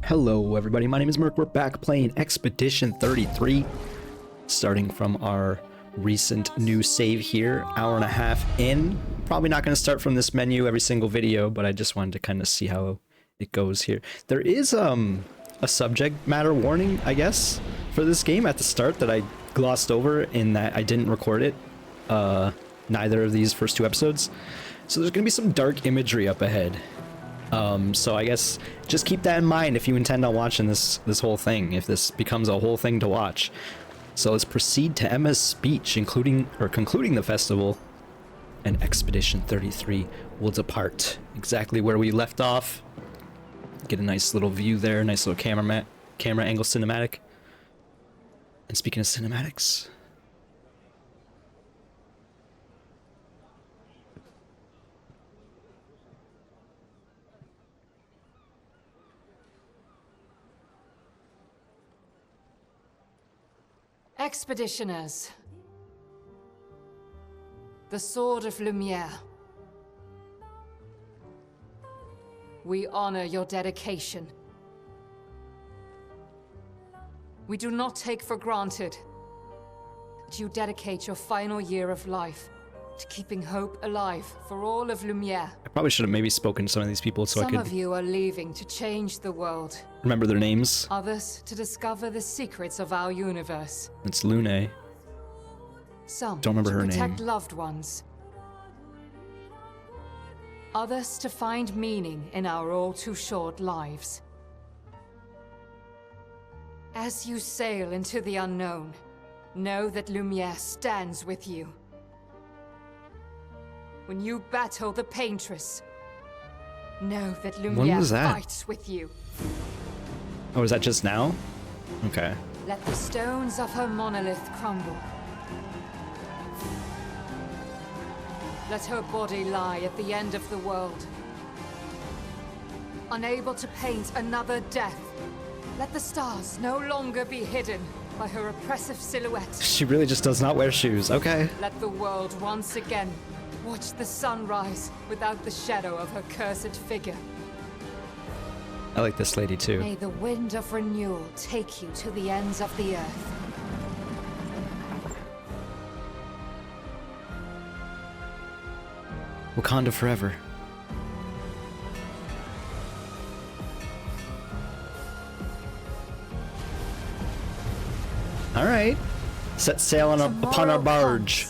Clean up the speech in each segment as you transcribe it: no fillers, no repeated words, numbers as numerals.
Hello everybody, my name is Merc. We're back playing Expedition 33, starting from our recent new save here, hour and a half in. Probably not going to start from this menu every single video, but I just wanted to kind of see how it goes here. There is a subject matter warning, I guess, for this game at the start that I glossed over in that I didn't record it, neither of these first two episodes. So there's going to be some dark imagery up ahead. So I guess just keep that in mind if you intend on watching this whole thing, if this becomes a whole thing to watch. So let's proceed to Emma's speech, concluding the festival, and Expedition 33 will depart exactly where we left off. Get a nice little view there, nice little camera angle cinematic. And speaking of cinematics, Expeditioners, the Sword of Lumiere. We honor your dedication. We do not take for granted that you dedicate your final year of life to keeping hope alive for all of Lumiere. I probably should have maybe spoken to some of these people so I could Some of you are leaving to change the world. remember their names. Others to discover the secrets of our universe. It's Lune. Some Don't remember to her protect name. loved ones. Others to find meaning in our all too short lives. As you sail into the unknown, know that Lumiere stands with you. When you battle the Paintress, know that Lumiere was that? fights with you. Oh, is that just now? Okay. Let the stones of her monolith crumble. Let her body lie at the end of the world. Unable to paint another death, let the stars no longer be hidden by her oppressive silhouette. She really just does not wear shoes. Okay. Let the world once again watch the sun rise without the shadow of her cursed figure. I like this lady too. May the wind of renewal take you to the ends of the earth. Wakanda forever. All right. Set sail upon our barge.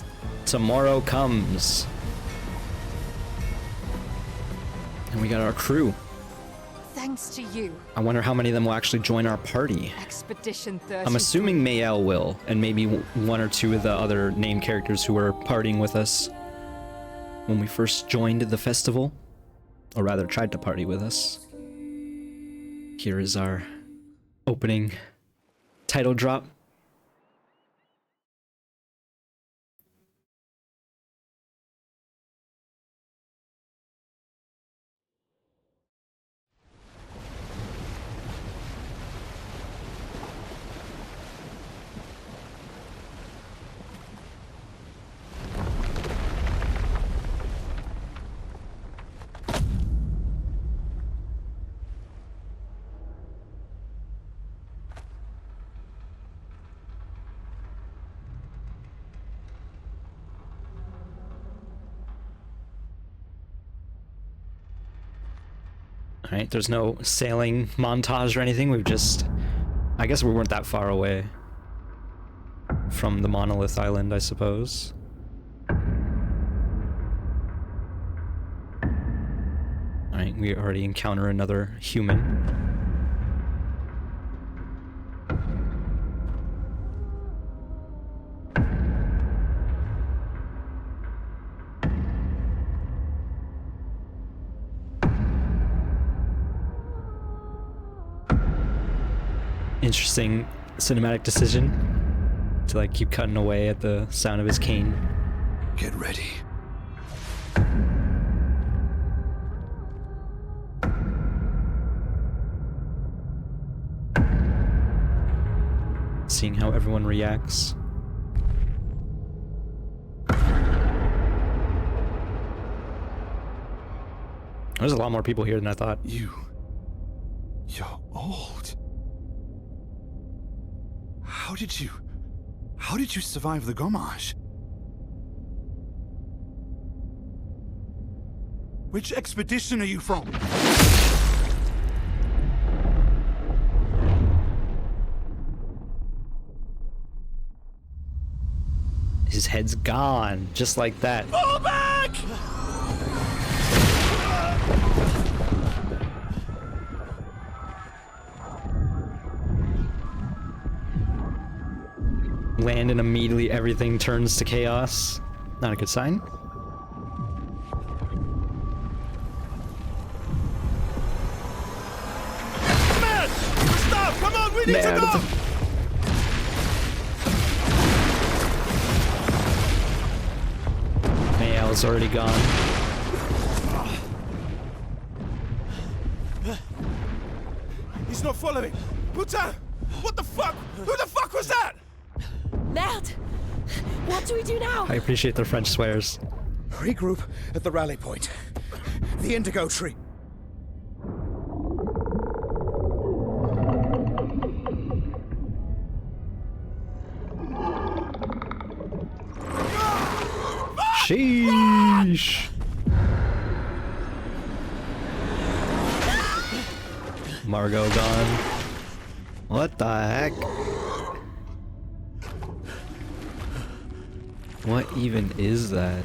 Tomorrow comes. And we got our crew. Thanks to you, I wonder how many of them will actually join our party. Expedition 30. I'm assuming Mayel will, and maybe one or two of the other named characters who were partying with us when we first joined the festival, or rather tried to party with us. Here is our opening title drop. Alright, there's no sailing montage or anything, we've just... I guess we weren't that far away from the Monolith Island, I suppose. Alright, we already encounter another human. Interesting cinematic decision to like keep cutting away at the sound of his cane. Get ready. Seeing how everyone reacts. There's a lot more people here than I thought. You You're old. How did you survive the Gommage? Which expedition are you from? His head's gone, just like that. Fall back! Land and immediately everything turns to chaos. Not a good sign. Man! Stop! Come on, we need to go! Mayal's already gone. He's not following. Putain! What the fuck? Who the fuck was that? Merde! What do we do now? I appreciate the French swears. Regroup at the rally point. The indigo tree. Sheesh. Margot gone. What the heck? What even is that?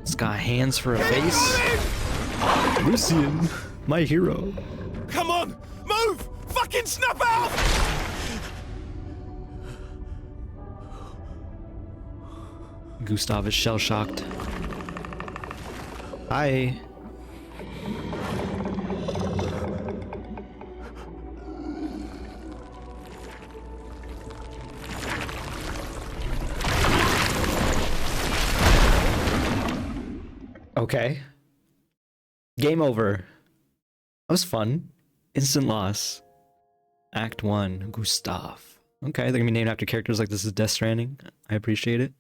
It's got hands for a face. Lucian, my hero. Come on! Move! Fucking snap out! Gustav is shell-shocked. Hi. Okay. Game over. That was fun. Instant loss. Act 1, Gustav. Okay, they're gonna be named after characters like this is Death Stranding. I appreciate it.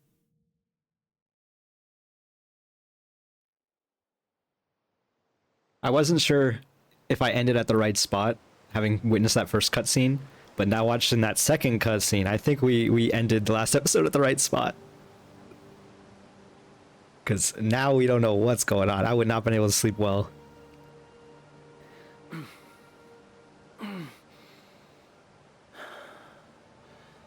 I wasn't sure if I ended at the right spot, having witnessed that first cutscene, but now watching that second cutscene, I think we ended the last episode at the right spot. Because now we don't know what's going on. I would not have been able to sleep well.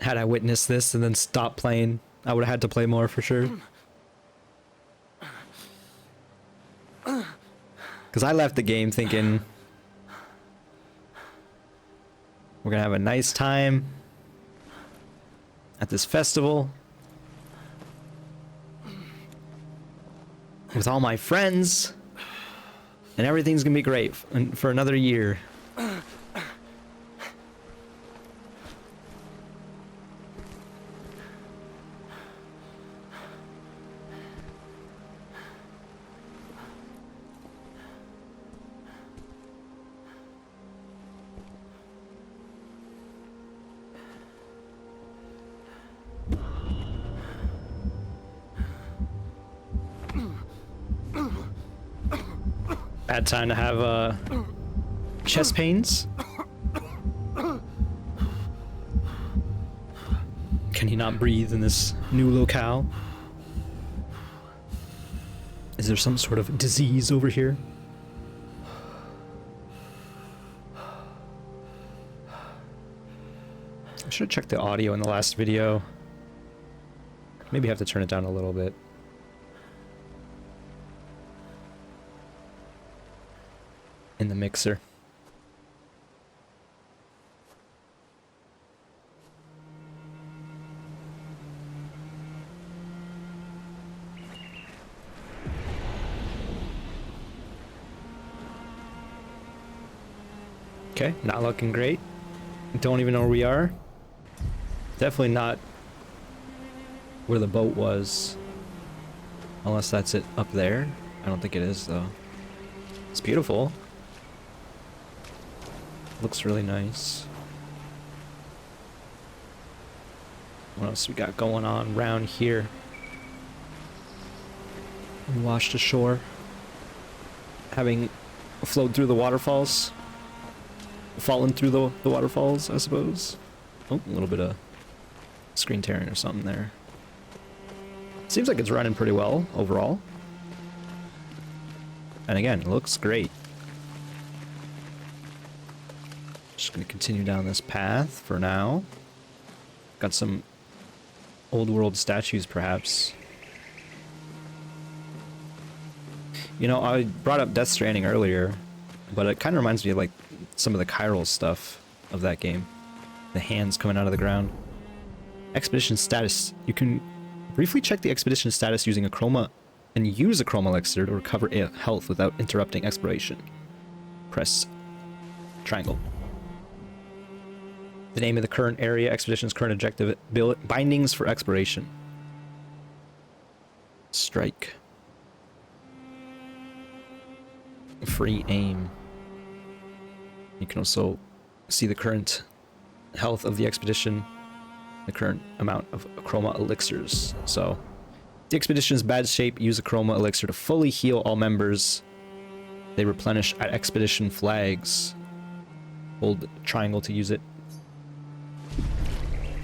Had I witnessed this and then stopped playing, I would have had to play more for sure. Because I left the game thinking we're gonna have a nice time at this festival with all my friends, and everything's gonna be great for another year. Bad time to have chest pains. Can he not breathe in this new locale? Is there some sort of disease over here? I should have checked the audio in the last video. Maybe have to turn it down a little bit. In the mixer. Okay, not looking great. Don't even know where we are. Definitely not where the boat was. Unless that's it up there. I don't think it is though. It's beautiful. Looks really nice. What else we got going on around here? washed ashore, having flowed through the waterfalls, fallen through the waterfalls, I suppose. Oh, a little bit of screen tearing or something there. Seems like it's running pretty well overall. And again, it looks great. Just gonna continue down this path for now. Got some old world statues, perhaps. You know, I brought up Death Stranding earlier, but it kind of reminds me of like some of the chiral stuff of that game. The hands coming out of the ground. Expedition status. You can briefly check the expedition status using a chroma and use a chroma elixir to recover health without interrupting exploration. Press triangle. The name of the current area, expedition's current objective, bindings for exploration. Strike. Free aim. You can also see the current health of the expedition, the current amount of chroma elixirs. So, the expedition is bad shape. Use a chroma elixir to fully heal all members. They replenish at expedition flags. Hold triangle to use it.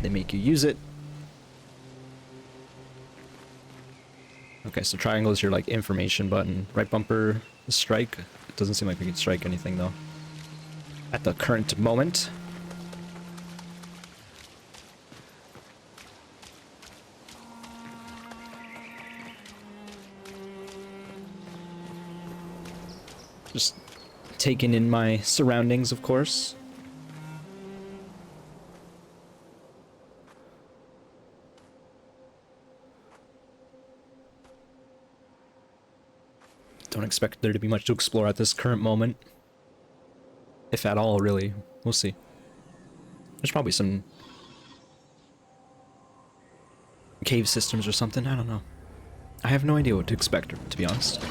They make you use it. Okay, so triangle is your like information button. Right bumper, strike. It doesn't seem like we can strike anything though at the current moment. Just taking in my surroundings, of course. Don't expect there to be much to explore at this current moment. If at all, really. We'll see. There's probably some cave systems or something, I don't know. I have no idea what to expect, to be honest.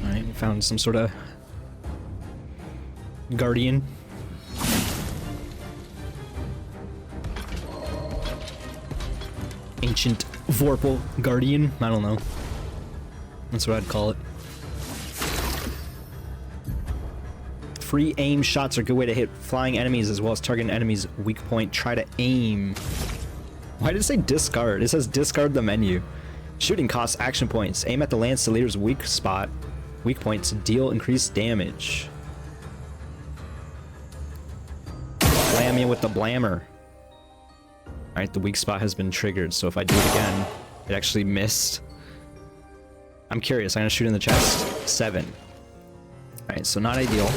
Alright, we found some sort of guardian. Ancient Vorpal Guardian? I don't know. That's what I'd call it. Free aim shots are a good way to hit flying enemies as well as targeting enemies' weak point. Try to aim. Why did it say discard? It says discard the menu. Shooting costs action points. Aim at the lance leader's weak spot. Weak points deal increased damage. Blam you with the blammer. Alright, the weak spot has been triggered, so if I do it again, it actually missed. I'm curious, I'm gonna shoot in the chest. 7. Alright, so not ideal.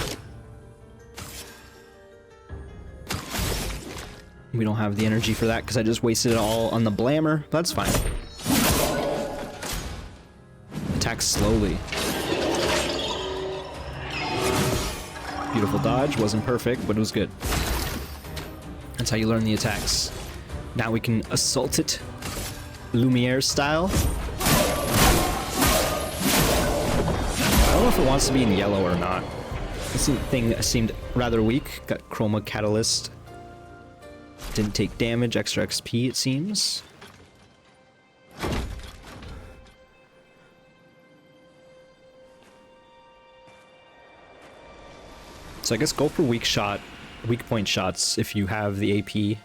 We don't have the energy for that because I just wasted it all on the blammer. That's fine. Attack slowly. Beautiful dodge. Wasn't perfect, but it was good. That's how you learn the attacks. Now we can assault it. Lumiere style. I don't know if it wants to be in yellow or not. This thing seemed rather weak. Got Chroma Catalyst. Didn't take damage. Extra XP, it seems. So I guess go for weak point shots if you have the AP.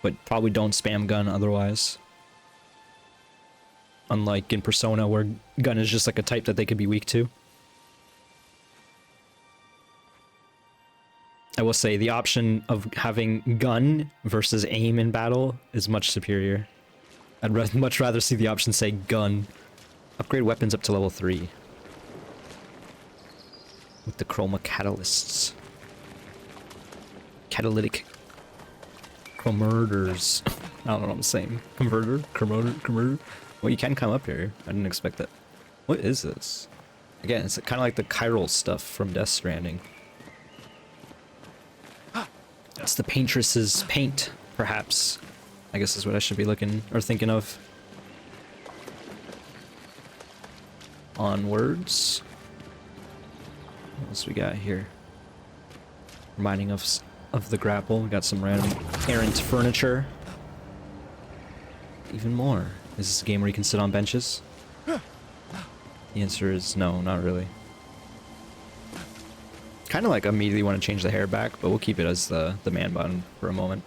But probably don't spam gun otherwise. Unlike in Persona, where gun is just like a type that they could be weak to. I will say the option of having gun versus aim in battle is much superior. I'd much rather see the option say gun. Upgrade weapons up to level 3. With the Chroma Catalysts. Catalytic converters. I don't know what I'm saying. Converter. Well, you can come up here. I didn't expect that. What is this? Again, it's kind of like the chiral stuff from Death Stranding. That's the paintress's paint, perhaps. I guess is what I should be looking or thinking of. Onwards. What else we got here? Reminding us of the grapple. We got some random errant furniture. even more. Is this a game where you can sit on benches? The answer is no, not really. Kind of like immediately want to change the hair back, but we'll keep it as the man bun for a moment.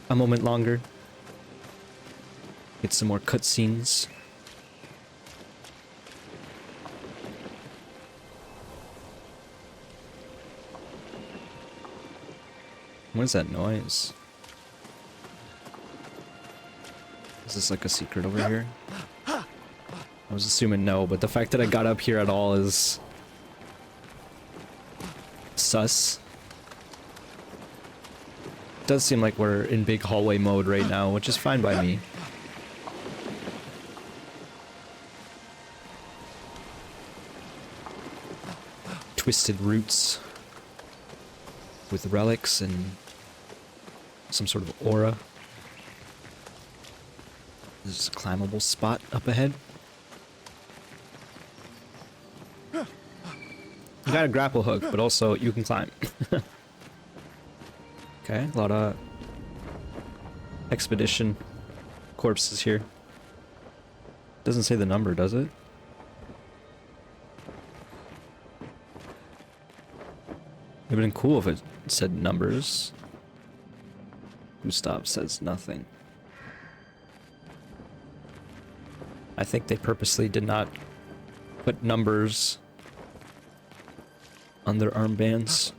A moment longer. Get some more cutscenes. What is that noise? Is this like a secret over here? I was assuming no, but the fact that I got up here at all is sus. It does seem like we're in big hallway mode right now, which is fine by me. Twisted roots with relics and some sort of aura. There's a climbable spot up ahead. You got a grapple hook, but also you can climb. Okay, a lot of expedition corpses here. Doesn't say the number, does it? It would have been cool if it said numbers. Gustav says nothing. I think they purposely did not put numbers on their armbands.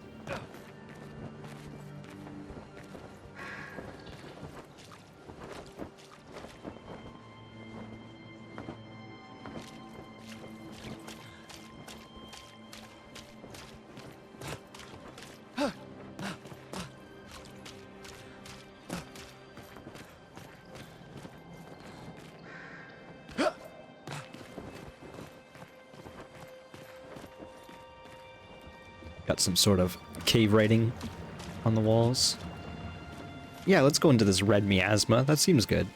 Got some sort of cave writing on the walls. Yeah, let's go into this red miasma. That seems good.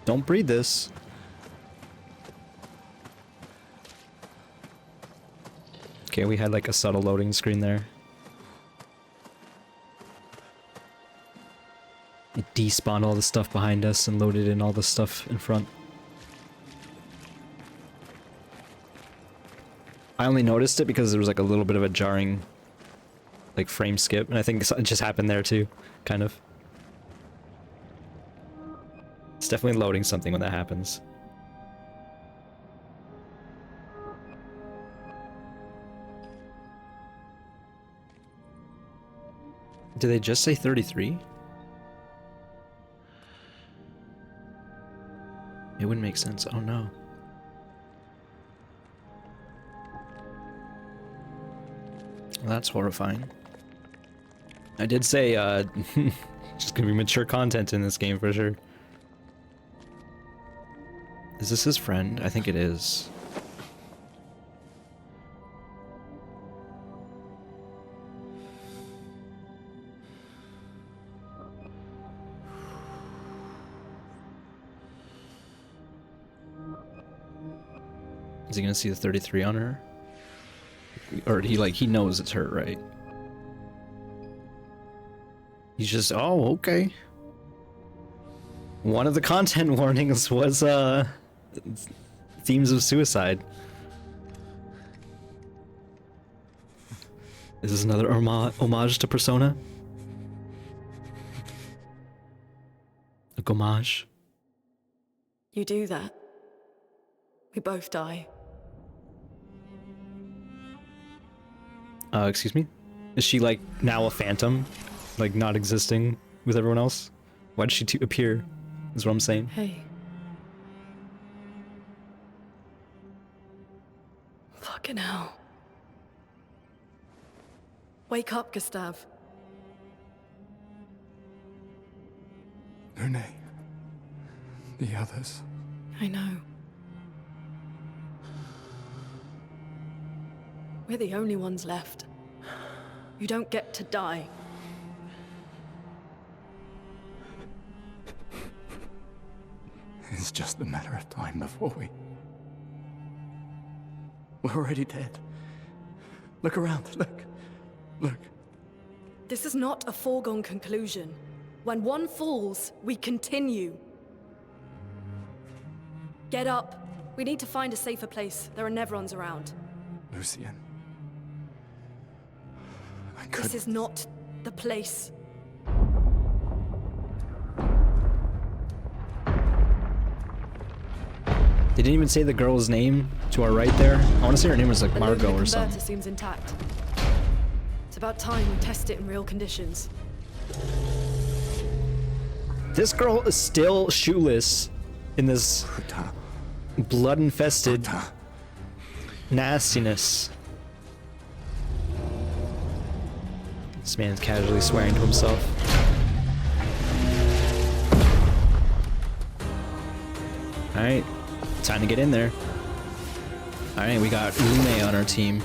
Don't breathe this. Okay, we had like a subtle loading screen there. It despawned all the stuff behind us and loaded in all the stuff in front. I only noticed it because there was like a little bit of a jarring like frame skip, and I think it just happened there too, kind of. It's definitely loading something when that happens. Did they just say 33? It wouldn't make sense. Oh no. Well, that's horrifying. I did say, just gonna be mature content in this game for sure. Is this his friend? I think it is. Is he gonna see the 33 on her? Or he knows it's her, right? He's just, oh, okay. One of the content warnings was, themes of suicide. Is this another homage to Persona? A gommage? You do that. We both die. Excuse me? Is she, like, now a phantom? Like, not existing with everyone else? Why did she appear? Is what I'm saying. Hey. Fucking hell. Wake up, Gustav. Lune. The others. I know. We're the only ones left. You don't get to die. It's just a matter of time before we're already dead. Look around, look. Look. This is not a foregone conclusion. When one falls, we continue. Get up. We need to find a safer place. There are Nevrons around. Lucian. This is not the place. They didn't even say the girl's name to our right there. I want to say her name was like The Margot Lumina or something. converter seems intact. It's about time we test it in real conditions. This girl is still shoeless in this blood-infested nastiness. This man is casually swearing to himself. Alright, time to get in there. Alright, we got Lume on our team.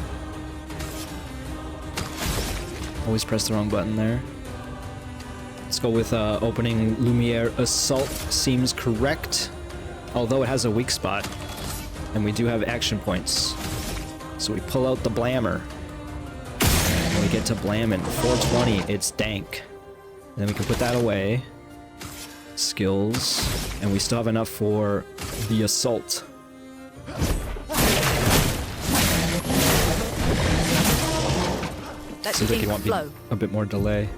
Always press the wrong button there. Let's go with opening Lumiere Assault. Seems correct, although it has a weak spot. And we do have action points. So we pull out the Blammer. And we get to Blamming. 420, it's dank. And then we can put that away. Skills. And we still have enough for the Assault. Let Seems like the you want flow. a bit more delay.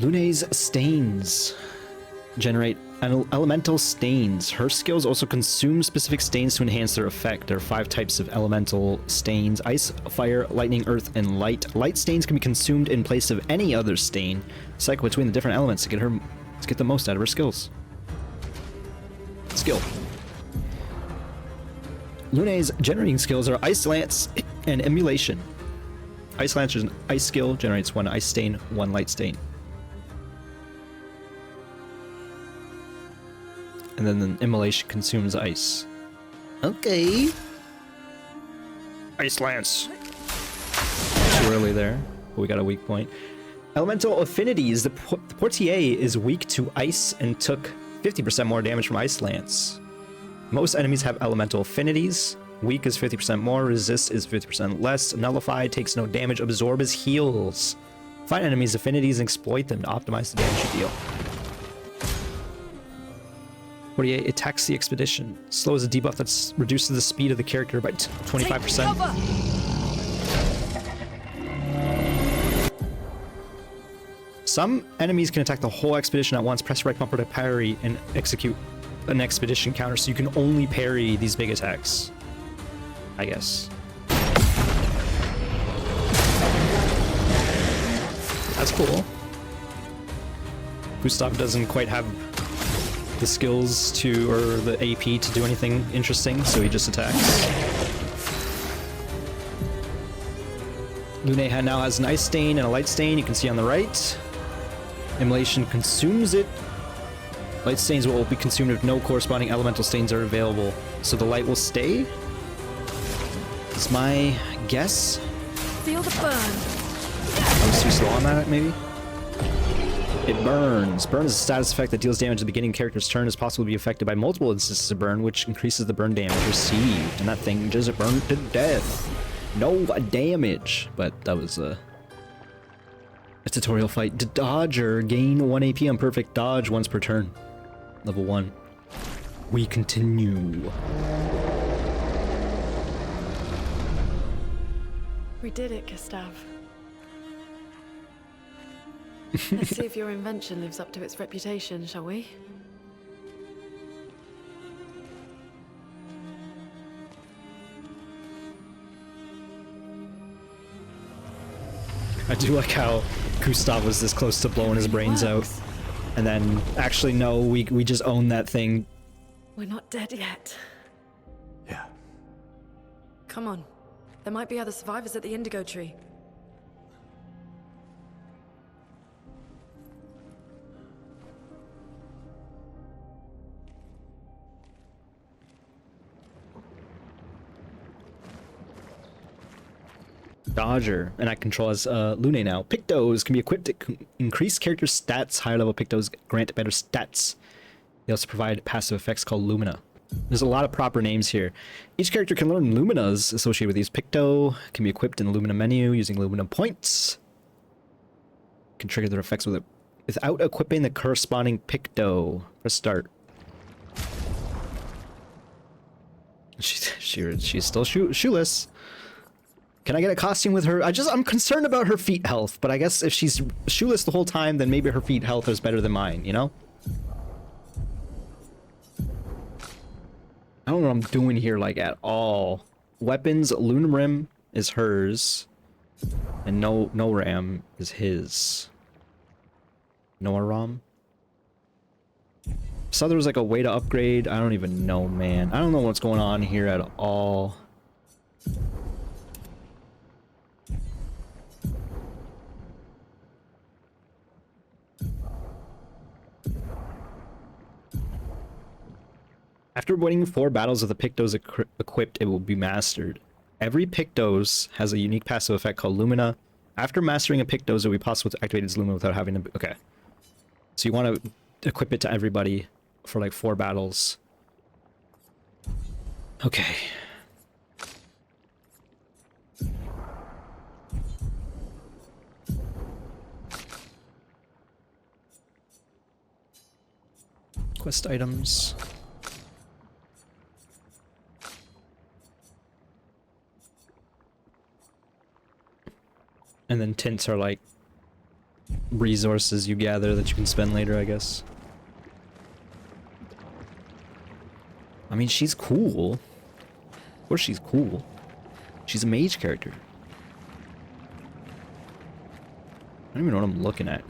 Lune's Stains. Generate elemental stains. Her skills also consume specific stains to enhance their effect. There are 5 types of elemental stains: ice, fire, lightning, earth, and light. Light stains can be consumed in place of any other stain. Cycle between the different elements to get the most out of her skills. Skill. Lune's generating skills are Ice Lance and Emulation. Ice Lance is an ice skill, generates 1 ice stain, 1 light stain. And then the Immolation consumes ice. Okay. Ice Lance. Too early there, but we got a weak point. Elemental affinities. The Portier is weak to ice and took 50% more damage from Ice Lance. Most enemies have elemental affinities. Weak is 50% more, resist is 50% less, nullify takes no damage, absorb is heals. Find enemies' affinities and exploit them to optimize the damage you deal. 48 attacks the expedition. Slows a debuff that reduces the speed of the character by 25%. Some enemies can attack the whole expedition at once. Press right bumper to parry and execute an expedition counter, so you can only parry these big attacks, I guess. That's cool. Gustav doesn't quite have the skills to, or the AP to do anything interesting, so he just attacks. Lune now has an ice stain and a light stain, you can see on the right. Immolation consumes it. Light stains will be consumed if no corresponding elemental stains are available, so the light will stay? It's my guess. Feel the burn. I was too slow on that, maybe? It burns. Burn is a status effect that deals damage at the beginning of the character's turn. Is possible to be affected by multiple instances of burn, which increases the burn damage received. And that thing just burned to death. No damage. But that was a tutorial fight. The Dodger. Gain 1 AP on perfect dodge once per turn. Level 1. We continue. We did it, Gustav. Let's see if your invention lives up to its reputation, shall we? I do like how Gustav was this close to blowing his brains out. And then, actually, no, we just own that thing. We're not dead yet. Yeah. Come on. There might be other survivors at the Indigo Tree. Dodger, and I control as Lune now. Pictos can be equipped to increase character stats. Higher level Pictos grant better stats. They also provide passive effects called Lumina. There's a lot of proper names here. Each character can learn Luminas associated with these. Picto can be equipped in the Lumina menu using Lumina points. Can trigger their effects with a without equipping the corresponding picto. Press start. She's still shoeless. Can I get a costume with her? I'm concerned about her feet health, but I guess if she's shoeless the whole time, then maybe her feet health is better than mine, you know? I don't know what I'm doing here, like, at all. Weapons, Lunar Rim is hers. And no Ram is his. Noah Ram? So there was like a way to upgrade. I don't even know, man. I don't know what's going on here at all. After winning 4 battles with the Pictos equipped, it will be mastered. Every Pictos has a unique passive effect called Lumina. After mastering a Pictos, it will be possible to activate its Lumina without having to... Okay. So you want to equip it to everybody for like 4 battles. Okay. Quest items. And then tints are like resources you gather that you can spend later, I guess. I mean, she's cool. Of course she's cool. She's a mage character. I don't even know what I'm looking at.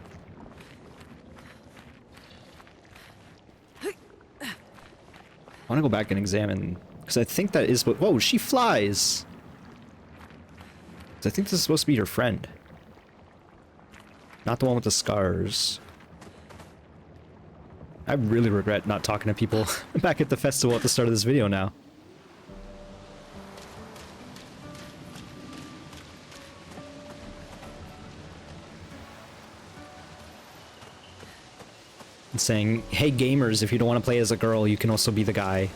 I want to go back and examine, because I think that is what... Whoa, she flies! I think this is supposed to be your friend. Not the one with the scars. I really regret not talking to people back at the festival at the start of this video now. And saying, hey gamers, if you don't want to play as a girl, you can also be the guy.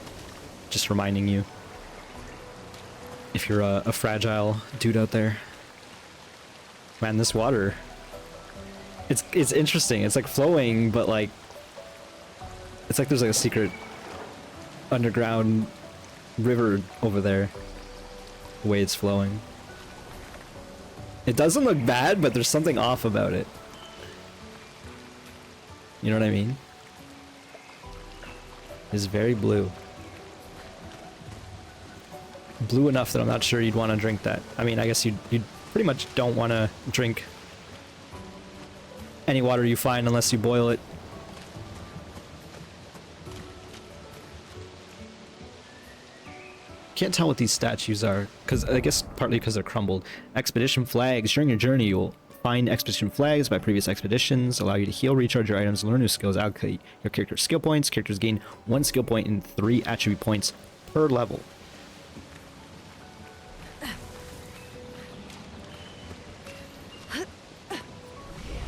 Just reminding you. If you're a fragile dude out there. Man, this water... It's interesting. It's like flowing, but like... It's like there's like a secret underground river over there. The way it's flowing. It doesn't look bad, but there's something off about it. You know what I mean? It's very blue. Blue enough that I'm not sure you'd want to drink that. I mean, I guess you'd pretty much don't want to drink any water you find unless you boil it. Can't tell what these statues are, because I guess partly because they're crumbled. Expedition flags. During your journey, you'll find expedition flags by previous expeditions, allow you to heal, recharge your items, learn new skills, allocate your character's skill points. Characters gain 1 skill point and 3 attribute points per level.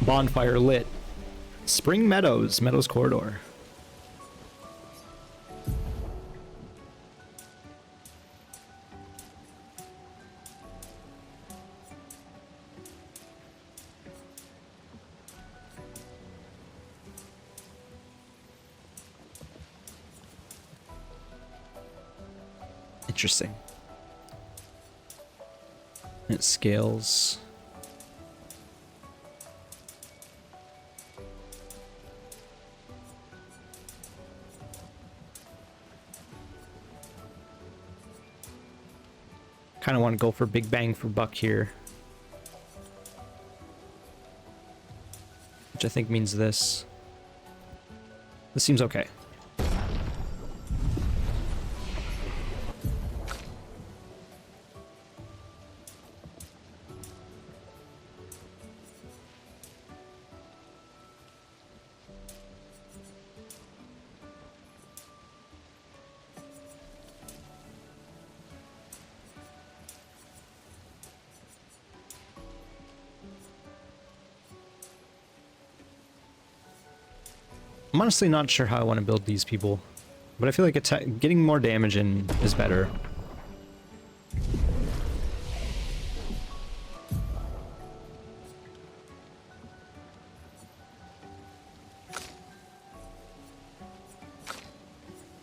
Bonfire lit. Spring Meadows, Meadows Corridor. Interesting. It scales. Kind of want to go for big bang for buck here. Which I think means this. This seems okay. I'm honestly not sure how I want to build these people, but I feel like getting more damage in is better.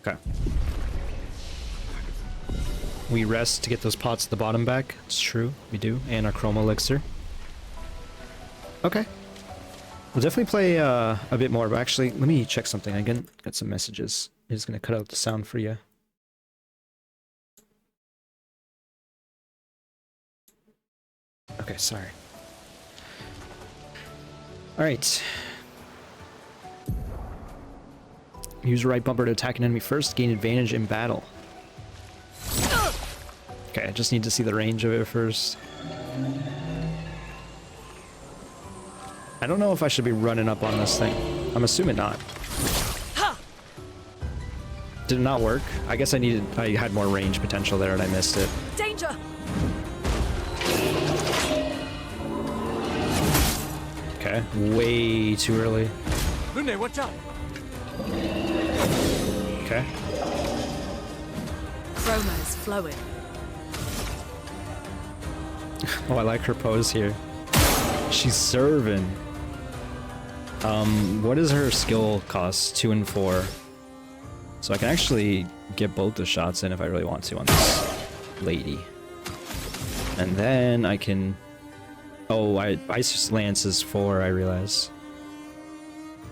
Okay. We rest to get those pots at the bottom back. It's true, we do. And our chroma elixir. Okay. We'll definitely play a bit more, but actually, let me check something. I got some messages. I'm just gonna cut out the sound for you. Okay, sorry. Alright. Use right bumper to attack an enemy first, gain advantage in battle. Okay, I just need to see the range of it first. I don't know if I should be running up on this thing. I'm assuming not. Did it not work? I guess I had more range potential there and I missed it. Danger! Okay, way too early. Lune, watch out! Okay. Chroma is flowing. Oh, I like her pose here. She's serving. What is her skill cost? 2 and 4. So I can actually get both the shots in if I really want to on this lady. And then I can... Oh, Ice Lance is 4, I realize.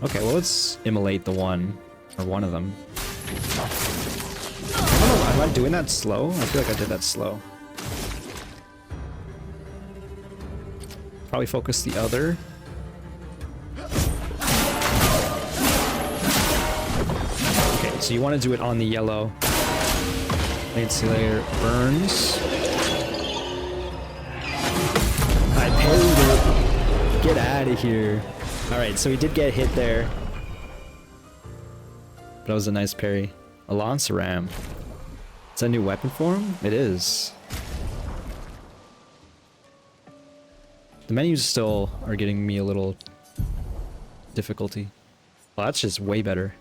Okay, well let's immolate the one. Or one of them. I don't know, am I doing that slow? I feel like I did that slow. Probably focus the other. Okay, so you want to do it on the yellow. Lance Slayer burns. I parried it. Get out of here. Alright, so he did get hit there. But that was a nice parry. A Lance Ram. Is that a new weapon for him? It is. The menus still are getting me a little difficulty. Well, that's just way better.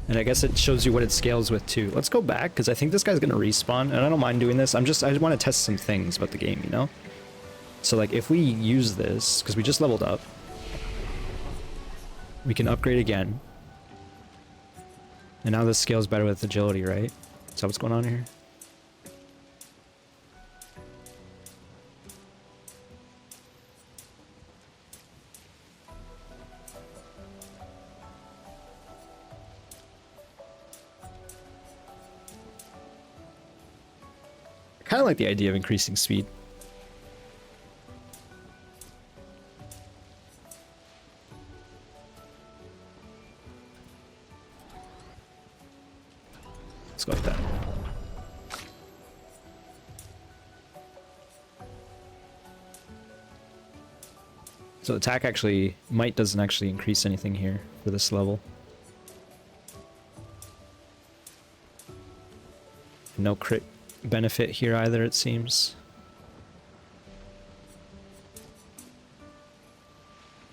And I guess it shows you what it scales with too. Let's go back because I think this guy's gonna respawn, and I don't mind doing this. I just want to test some things about the game, you know? So like if we use this, because we just leveled up, we can upgrade again. And now this scales better with agility, right? Is that what's going on here? I kind of like the idea of increasing speed. Let's go with that. So attack actually, might doesn't actually increase anything here for this level. No crit benefit here either, it seems.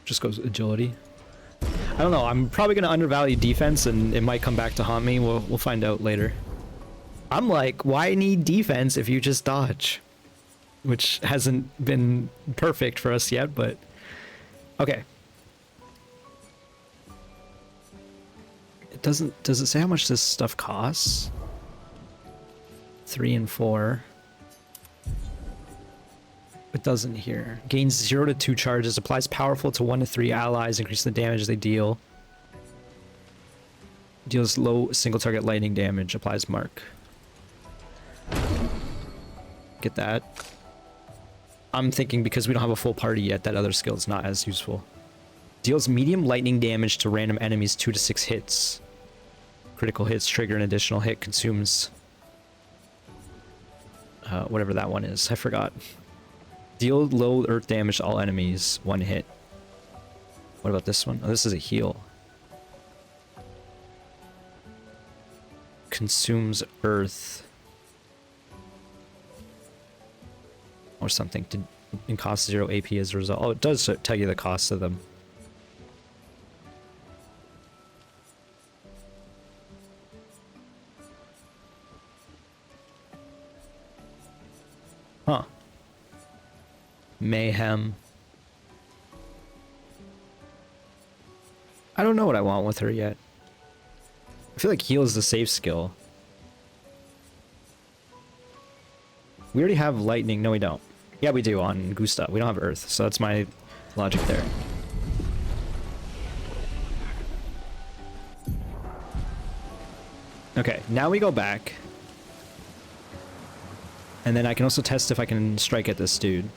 Just goes agility. I don't know, I'm probably going to undervalue defense and it might come back to haunt me. We'll find out later. I'm like, why need defense if you just dodge? Which hasn't been perfect for us yet, but... Okay. It doesn't... Does it say how much this stuff costs? 3 and 4. It doesn't here. Gains 0 to 2 charges. Applies powerful to 1 to 3 allies. Increase the damage they deal. Deals low single target lightning damage. Applies mark. Get that. I'm thinking because we don't have a full party yet, that other skill is not as useful. Deals medium lightning damage to random enemies 2 to 6 hits. Critical hits trigger an additional hit. Consumes... whatever that one is. I forgot. Deal low earth damage to all enemies. 1 hit. What about this one? Oh, this is a heal. Consumes earth. Or something. And costs 0 AP as a result. Oh, it does tell you the cost of them. Huh. Mayhem. I don't know what I want with her yet. I feel like heal is the safe skill. We already have lightning. No, we don't. Yeah, we do on Gustav. We don't have earth, so that's my logic there. Okay, now we go back. And then I can also test if I can strike at this dude.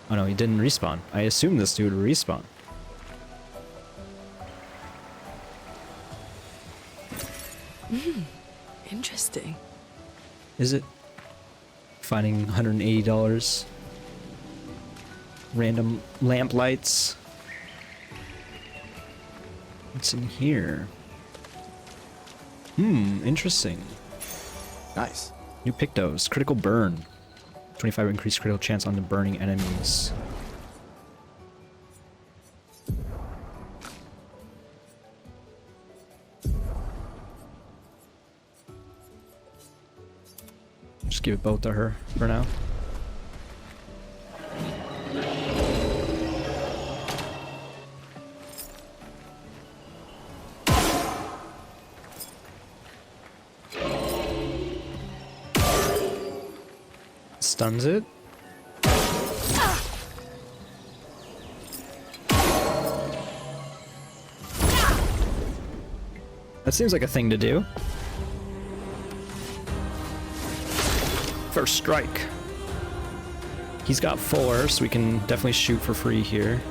Oh no, he didn't respawn. I assume this dude would respawn. Interesting. Is it? Finding $180. Random lamp lights. What's in here? Interesting. Nice. New Pictos. Critical burn. 25 increased critical chance on the burning enemies. Just give it both to her for now. Stuns it. That seems like a thing to do. First strike. He's got 4, so we can definitely shoot for free here.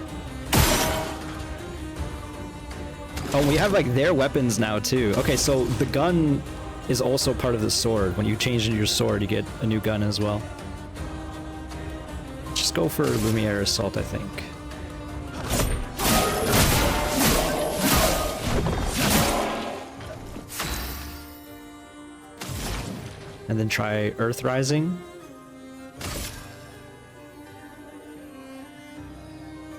Oh, we have like their weapons now too. Okay, so the gun is also part of the sword. When you change into your sword, you get a new gun as well. Just go for Lumiere Assault, I think. And then try Earth Rising.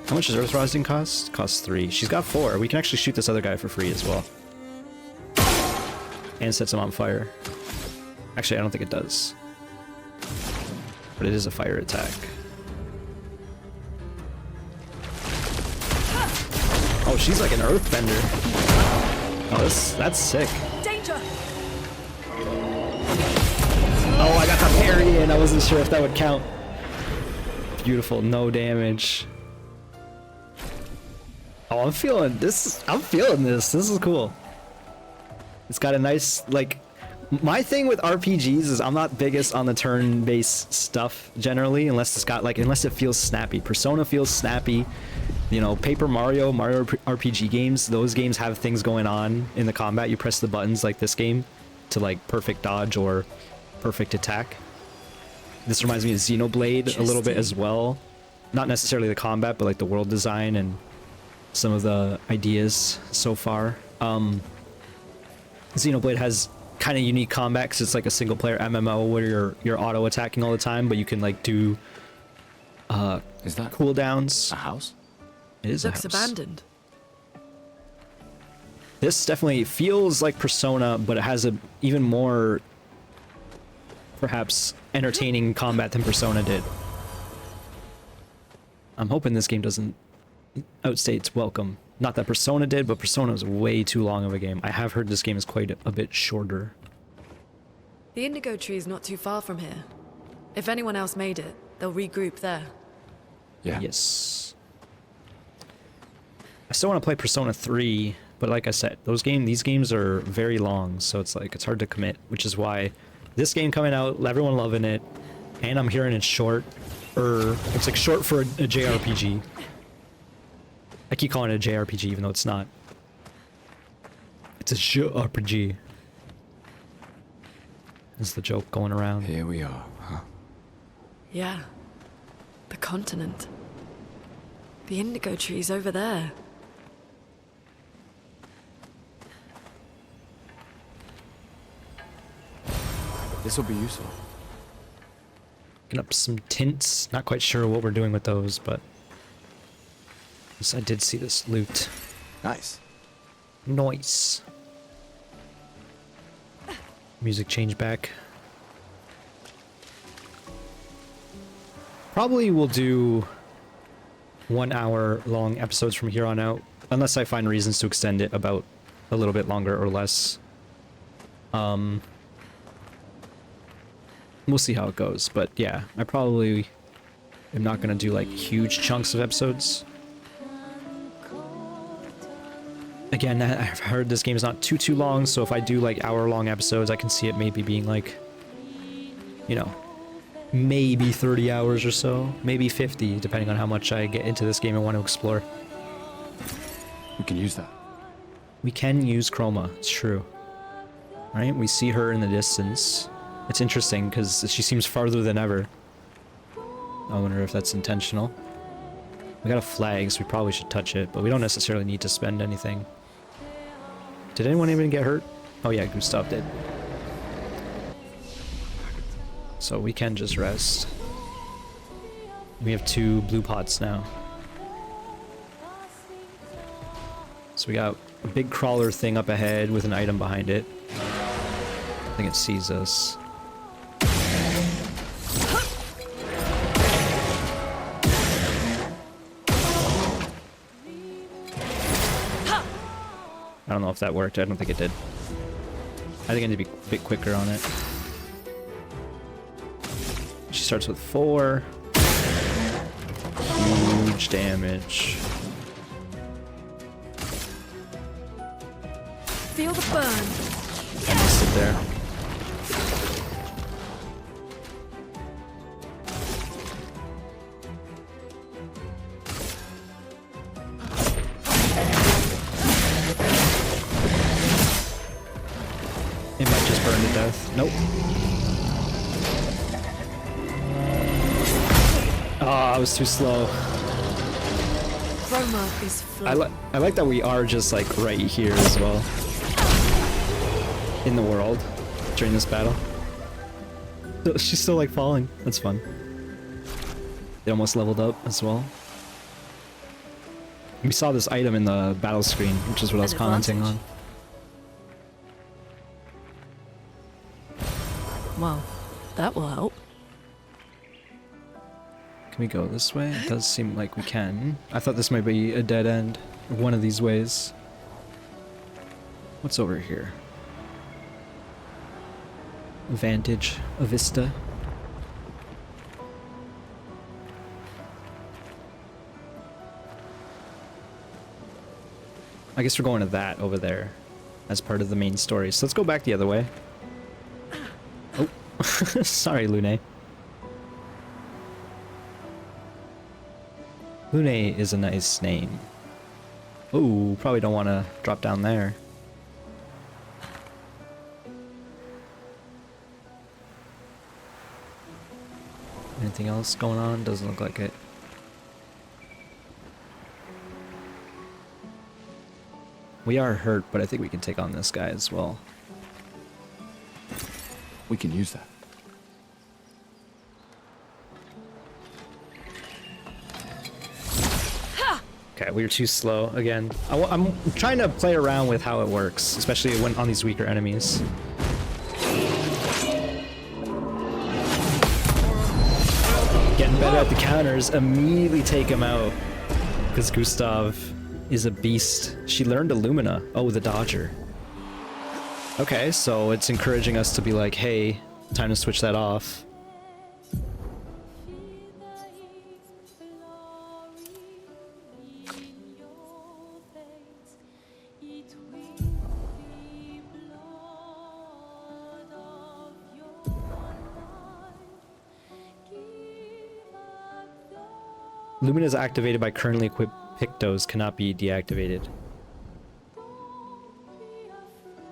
How much does Earth Rising cost? Costs 3. She's got 4. We can actually shoot this other guy for free as well. And sets him on fire. Actually, I don't think it does. But it is a fire attack. Oh, she's like an earthbender. Oh, that's sick. Danger! Oh, I got the parry and I wasn't sure if that would count. Beautiful, no damage. Oh, I'm feeling this. I'm feeling this. This is cool. It's got a nice, like, my thing with RPGs is I'm not biggest on the turn-based stuff generally, unless it's got, like, unless it feels snappy. Persona feels snappy. You know, Paper Mario RPG games, those games have things going on in the combat. You press the buttons like this game to, like, perfect dodge or perfect attack. This reminds me of Xenoblade a little bit as well. Not necessarily the combat, but, like, the world design and some of the ideas so far. Xenoblade has kind of unique combat because it's like a single player MMO where you're auto attacking all the time, but you can like do Is that cooldowns. a house? It is a Looks house. abandoned. This definitely feels like Persona, but it has a even more perhaps entertaining combat than Persona did. I'm hoping this game doesn't outstay its welcome. Not that Persona did, but Persona was way too long of a game. I have heard this game is quite a bit shorter. The indigo tree is not too far from here. If anyone else made it, they'll regroup there. Yeah. Yes. I still want to play Persona 3, but like I said, these games are very long, so it's like it's hard to commit, which is why this game coming out, everyone loving it, and I'm hearing it's short, it's like short for a JRPG. I keep calling it a JRPG even though it's not. It's a JRPG. Is the joke going around? Here we are, huh? Yeah. The continent. The indigo tree's over there. This will be useful. Picking up some tints. Not quite sure what we're doing with those, but I did see this loot. Nice. Nice. Music change back. Probably we'll do 1 hour long episodes from here on out. Unless I find reasons to extend it about a little bit longer or less. We'll see how it goes, but yeah, I probably am not gonna do like huge chunks of episodes. Again, I've heard this game is not too long, so if I do like hour-long episodes, I can see it maybe being like, you know, maybe 30 hours or so, maybe 50, depending on how much I get into this game and want to explore. We can use that. We can use Chroma, it's true. Right? We see her in the distance. It's interesting because she seems farther than ever. I wonder if that's intentional. We got a flag, so we probably should touch it, but we don't necessarily need to spend anything. Did anyone even get hurt? Oh yeah, Gustav did. So we can just rest. We have 2 blue pots now. So we got a big crawler thing up ahead with an item behind it. I think it sees us. I don't know if that worked. I don't think it did. I think I need to be a bit quicker on it. She starts with 4. Huge damage. Feel the burn. I missed it there. It might just burn to death. Nope. Oh, I was too slow. Chroma is flooded. I like that we are just like right here as well. In the world during this battle. She's still like falling. That's fun. They almost leveled up as well. We saw this item in the battle screen, which is what I was commenting on. Well, that will help. Can we go this way? It does seem like we can. I thought this might be a dead end. One of these ways. What's over here? Vantage, a vista. I guess we're going to that over there as part of the main story. So let's go back the other way. Oh, sorry, Lune. Lune is a nice name. Ooh, probably don't want to drop down there. Anything else going on? Doesn't look like it. We are hurt, but I think we can take on this guy as well. We can use that. Okay, we were too slow again. I'm trying to play around with how it works, especially when on these weaker enemies. Getting better at the counters, immediately take him out. Because Gustav is a beast. She learned Illumina. Oh, the dodger. Okay, so it's encouraging us to be like, hey, time to switch that off. Lumina is activated by currently equipped Pictos, cannot be deactivated.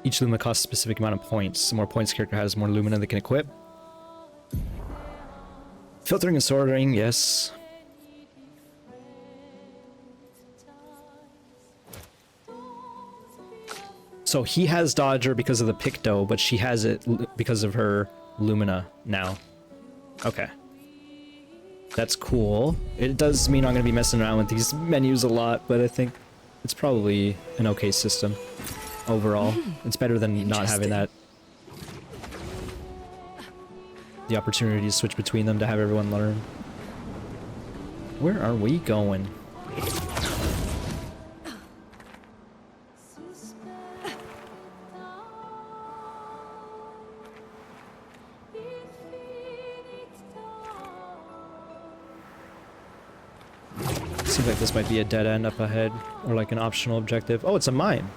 Each Lumina costs a specific amount of points. The more points the character has, the more Lumina they can equip. Filtering and sorting, yes. So he has Dodger because of the Picto, but she has it because of her Lumina now. Okay. That's cool. It does mean I'm going to be messing around with these menus a lot, but I think it's probably an okay system overall. It's better than not having that. The opportunity to switch between them to have everyone learn. Where are we going? Seems like this might be a dead end up ahead, or like an optional objective. Oh, it's a mine.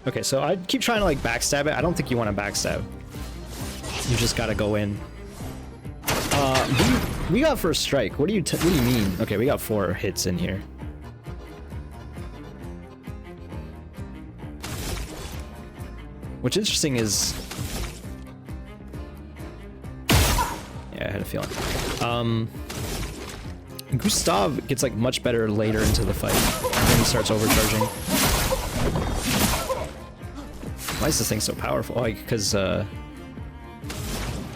Okay, so I keep trying to like backstab it. I don't think you want to backstab. You just gotta go in. We got first strike. What do you mean? Okay, we got 4 hits in here. What's interesting is, yeah, I had a feeling. Gustav gets like much better later into the fight when he starts overcharging. Why is this thing so powerful? Oh, because the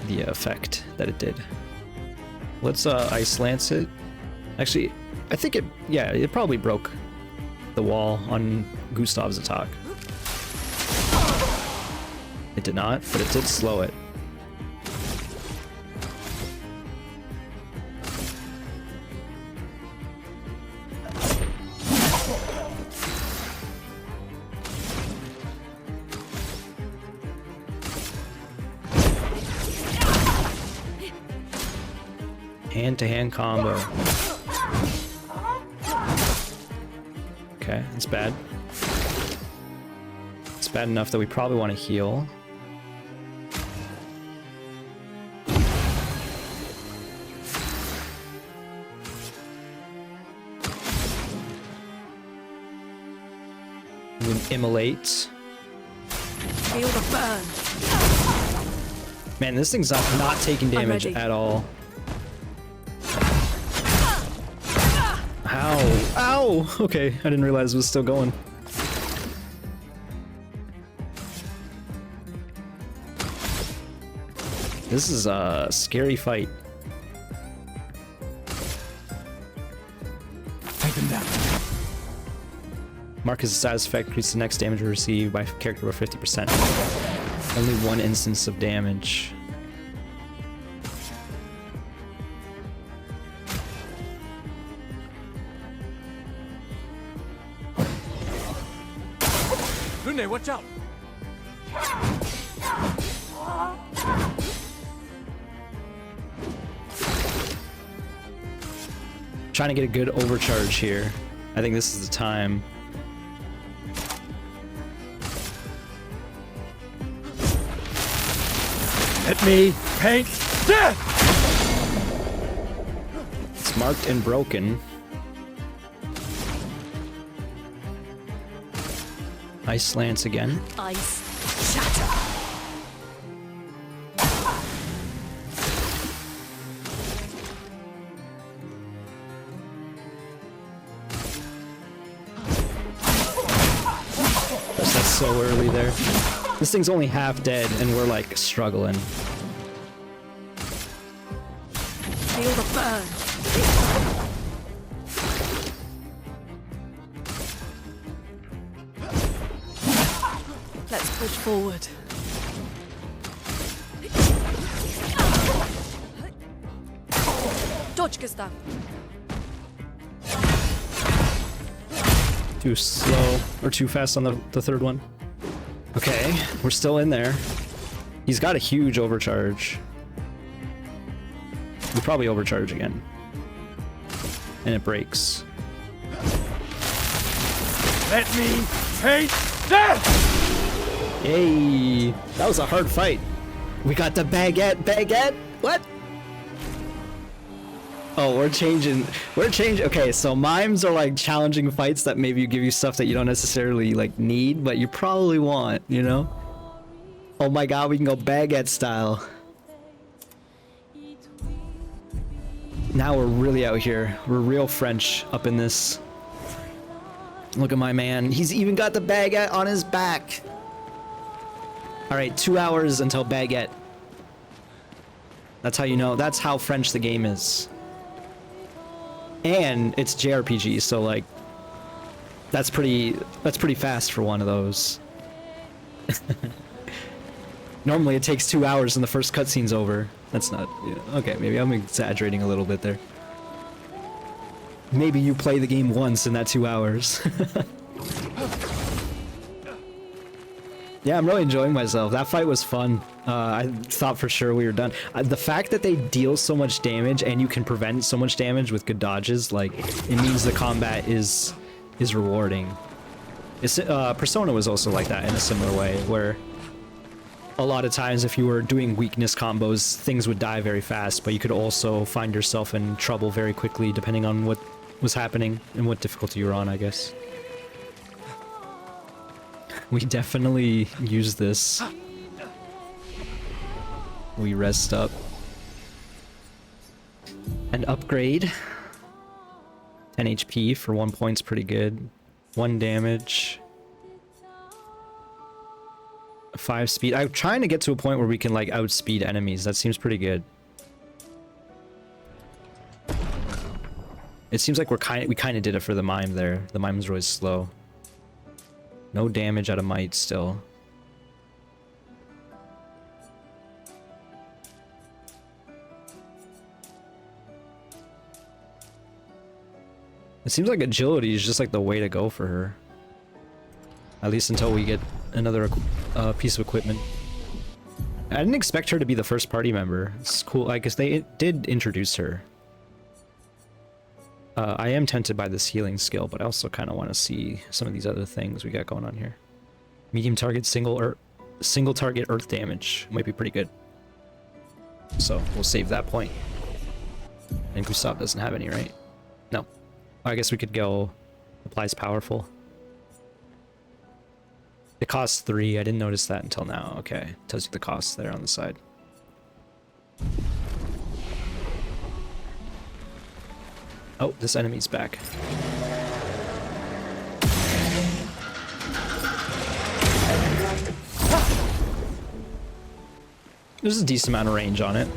effect that it did. Let's Ice Lance it. Actually, I think it, yeah, it probably broke the wall on Gustav's attack. It did not, but it did slow it. Hand-to-hand combo. Okay, that's bad. It's bad enough that we probably want to heal. Immolate. Feel the burn. Man, this thing's not taking damage ready. at all. Ow! Ow! Okay, I didn't realize it was still going. This is a scary fight. Take them down. Mark as a status effect, increase the next damage received by character by 50%. Only 1 instance of damage. Rune, watch out! Trying to get a good overcharge here. I think this is the time. Let me paint death! It's marked and broken. Ice Lance again. Ice shatter. That's so early there. This thing's only half dead and we're like struggling. Feel the burn. Let's push forward. Dodge, Gustav. Too slow or too fast on the third one. Okay, we're still in there. He's got a huge overcharge. We probably overcharge again. And it breaks. Let me paint death! Yay! That was a hard fight. We got the baguette. Baguette? What? Oh, we're changing. Okay, so mimes are like challenging fights that maybe give you stuff that you don't necessarily like need, but you probably want, you know? Oh my god, we can go baguette style. Now we're really out here. We're real French up in this. Look at my man. He's even got the baguette on his back. Alright, 2 hours until baguette. That's how you know. That's how French the game is. And it's JRPG, so like that's pretty fast for one of those. Normally it takes 2 hours and the first cutscene's over. That's not, yeah, okay, maybe I'm exaggerating a little bit there. Maybe you play the game once in that 2 hours. Yeah, I'm really enjoying myself. That fight was fun. I thought for sure we were done. The fact that they deal so much damage and you can prevent so much damage with good dodges, like, it means the combat is rewarding. Persona was also like that in a similar way, where a lot of times if you were doing weakness combos, things would die very fast, but you could also find yourself in trouble very quickly depending on what was happening and what difficulty you were on, I guess. We definitely use this. We rest up. An upgrade. 10 HP for 1 point's pretty good. 1 damage. 5 speed. I'm trying to get to a point where we can like outspeed enemies. That seems pretty good. It seems like we kind of did it for the mime there. The mime's really slow. No damage out of might still. It seems like agility is just like the way to go for her. At least until we get another piece of equipment. I didn't expect her to be the first party member. It's cool. I guess they did introduce her. I am tempted by this healing skill, but I also kind of want to see some of these other things we got going on here. Medium target, single target earth damage might be pretty good. So we'll save that point. And Gustav doesn't have any, right? No. I guess we could go applies powerful. It costs 3. I didn't notice that until now. Okay, tells you the cost there on the side. Oh, this enemy's back. There's a decent amount of range on it.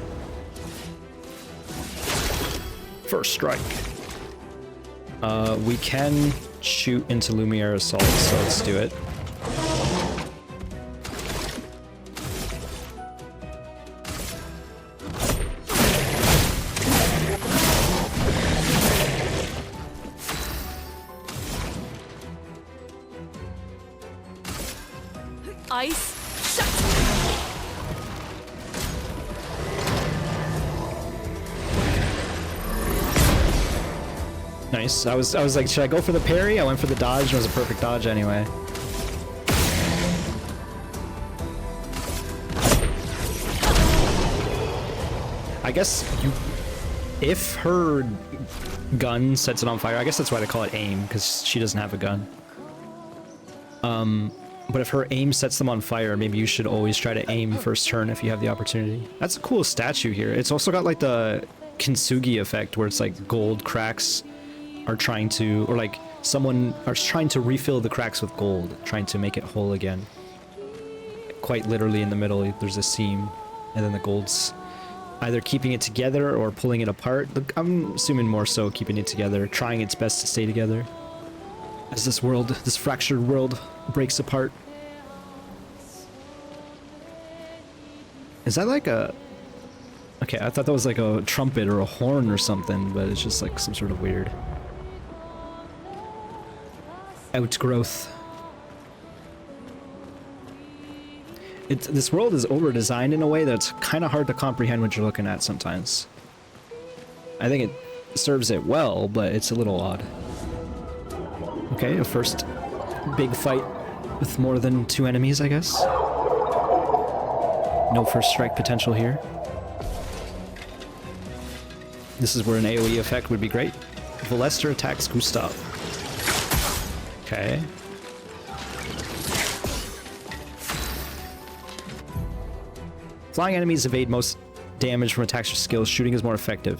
First strike. We can shoot into Lumiere Assault, so let's do it. Ice, shut. Nice. I was like, should I go for the parry? I went for the dodge. It was a perfect dodge anyway. I guess if her gun sets it on fire, I guess that's why they call it aim, because she doesn't have a gun. But if her aim sets them on fire, maybe you should always try to aim first turn if you have the opportunity. That's a cool statue here. It's also got like the kintsugi effect where it's like gold cracks are trying to, or like someone are trying to refill the cracks with gold, trying to make it whole again. Quite literally in the middle, there's a seam, and then the gold's either keeping it together or pulling it apart. I'm assuming more so keeping it together, trying its best to stay together. As this world, this fractured world, breaks apart. Is that like a... Okay, I thought that was like a trumpet or a horn or something, but it's just like some sort of weird... outgrowth. This world is over-designed in a way that's kind of hard to comprehend what you're looking at sometimes. I think it serves it well, but it's a little odd. Okay, a first big fight with more than 2 enemies, I guess. No first strike potential here. This is where an AoE effect would be great. Valester attacks Gustav. Okay. Flying enemies evade most damage from attacks or skills. Shooting is more effective.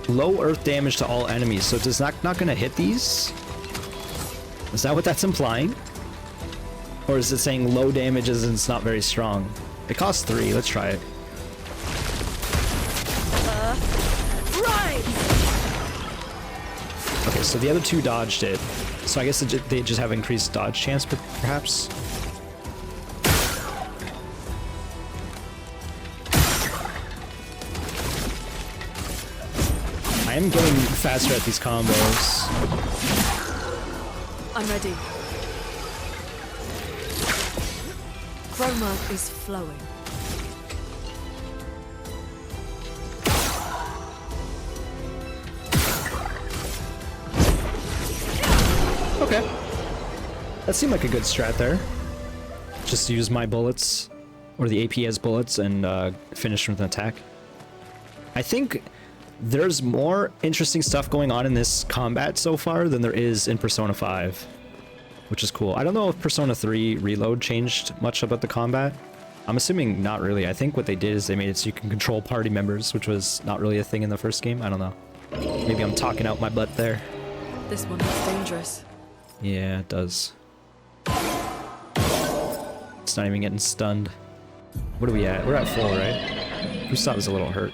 Low earth damage to all enemies, so it's not gonna hit these? Is that what that's implying? Or is it saying low damage as in it's not very strong? It costs 3, let's try it. Right. Okay, so the other 2 dodged it. So I guess they just have increased dodge chance, but perhaps? I am getting faster at these combos. I'm ready. Chroma is flowing. Okay. That seemed like a good strat there. Just use my bullets, or the AP as bullets, and finish with an attack. I think there's more interesting stuff going on in this combat so far than there is in Persona 5, which is cool. I don't know if Persona 3 Reload changed much about the combat. I'm assuming not really. I think what they did is they made it so you can control party members, which was not really a thing in the first game. I don't know. Maybe I'm talking out my butt there. This one is dangerous. Yeah, it does. It's not even getting stunned. What are we at? We're at full, right? Gustav is a little hurt.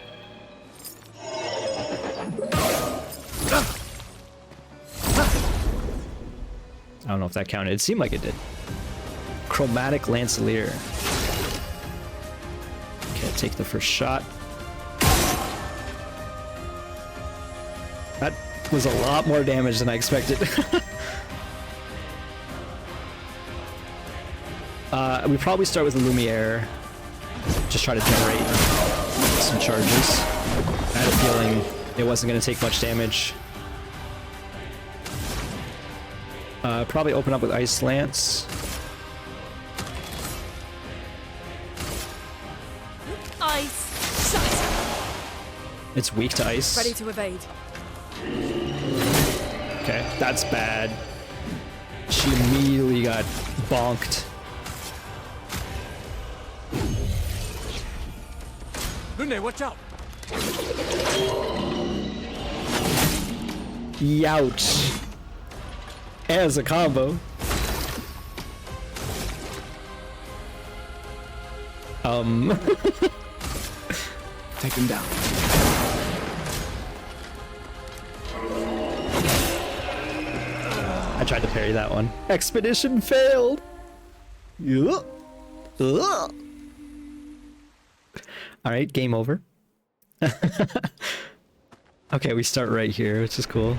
I don't know if that counted. It seemed like it did. Chromatic Lancelier. Okay, take the first shot. That was a lot more damage than I expected. We probably start with the Lumiere. Just try to generate some charges. I had a feeling it wasn't going to take much damage. Probably open up with Ice Lance. Ice shot. It's weak to ice. Ready to evade. Okay, that's bad. She immediately got bonked. Lune, watch out! Youch. As a combo. Take him down. I tried to parry that one. Expedition failed. Yeah. All right, game over. Okay, we start right here, which is cool.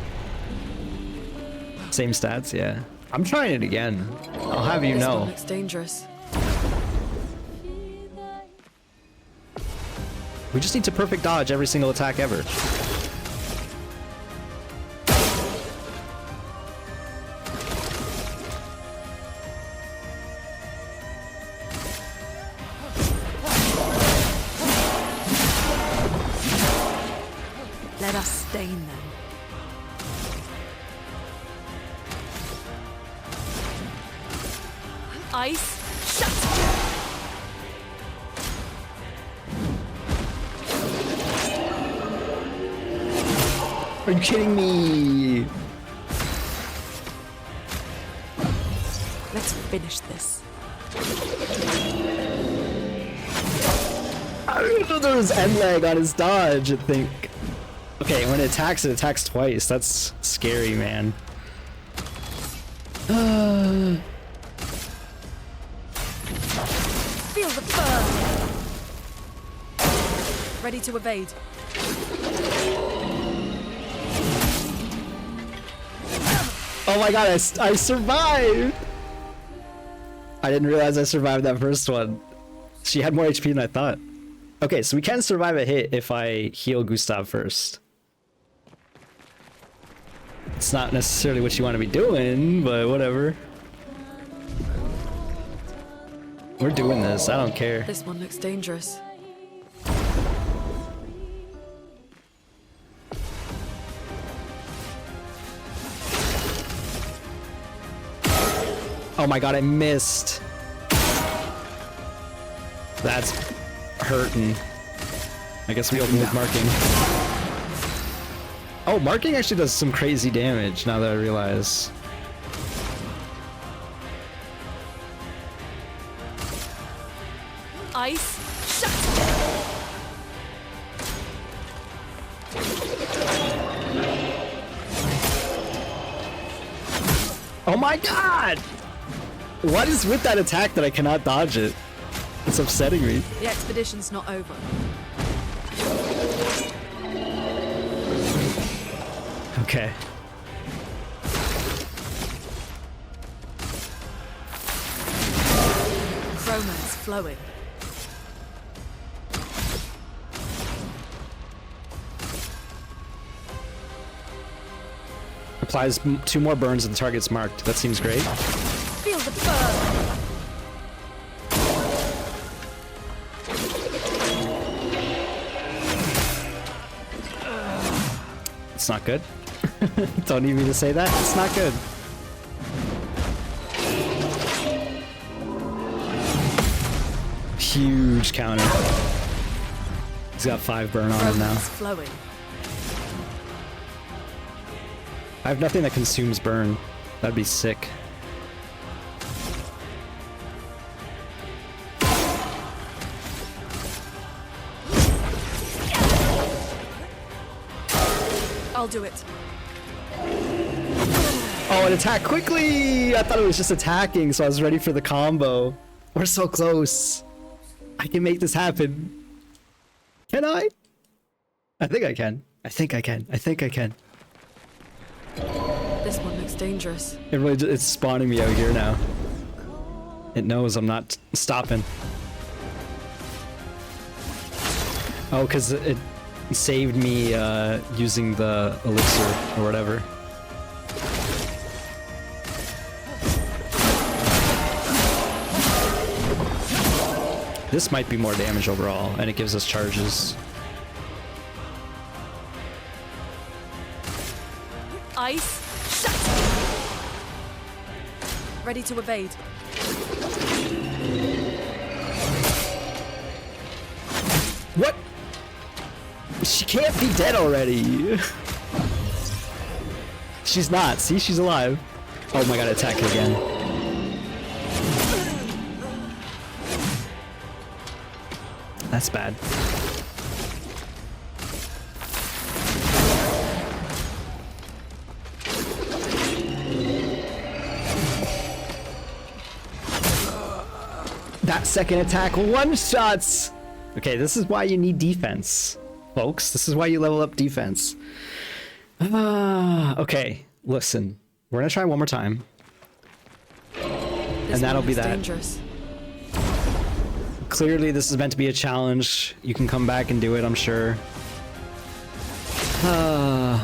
Same stats, yeah. I'm trying it again. I'll have you This know. one looks dangerous. We just need to perfect dodge every single attack ever. Let us stain them. Ice shut. Are you kidding me? Let's finish this. I don't know there was end lag on his dodge, I think. Okay, when it attacks twice. That's scary, man. Feel the burn. Ready to evade. Oh my god, I survived! I didn't realize I survived that first one. She had more HP than I thought. Okay, so we can survive a hit if I heal Gustav first. It's not necessarily what you want to be doing, but whatever. We're doing this, I don't care. This one looks dangerous. Oh my god, I missed. That's hurting. I guess we open with marking. Oh, marking actually does some crazy damage now that I realize. Ice shut. Oh my god! What is with that attack that I cannot dodge it? It's upsetting me. The expedition's not over. Okay. Romance flowing. Applies 2 more burns and the target's marked. That seems great. Feel the burn. It's not good. Don't need me to say that. It's not good. Huge counter. He's got 5 burn on him now. Romance flowing. I have nothing that consumes burn. That'd be sick. I'll do it. Oh, it attacked quickly! I thought it was just attacking, so I was ready for the combo. We're so close. I can make this happen. Can I? I think I can. I think I can. I think I can. This one looks dangerous. It's spawning me out here now. It knows I'm not stopping. Oh, because it saved me using the elixir or whatever. This might be more damage overall, and it gives us charges. Ice, shut! Ready to evade. What? She can't be dead already. She's not. See, she's alive. Oh my god, attack again. That's bad. That second attack one-shots! Okay, this is why you need defense, folks. This is why you level up defense. Okay, listen. We're gonna try one more time. And that'll be that. Dangerous. Clearly, this is meant to be a challenge. You can come back and do it, I'm sure. A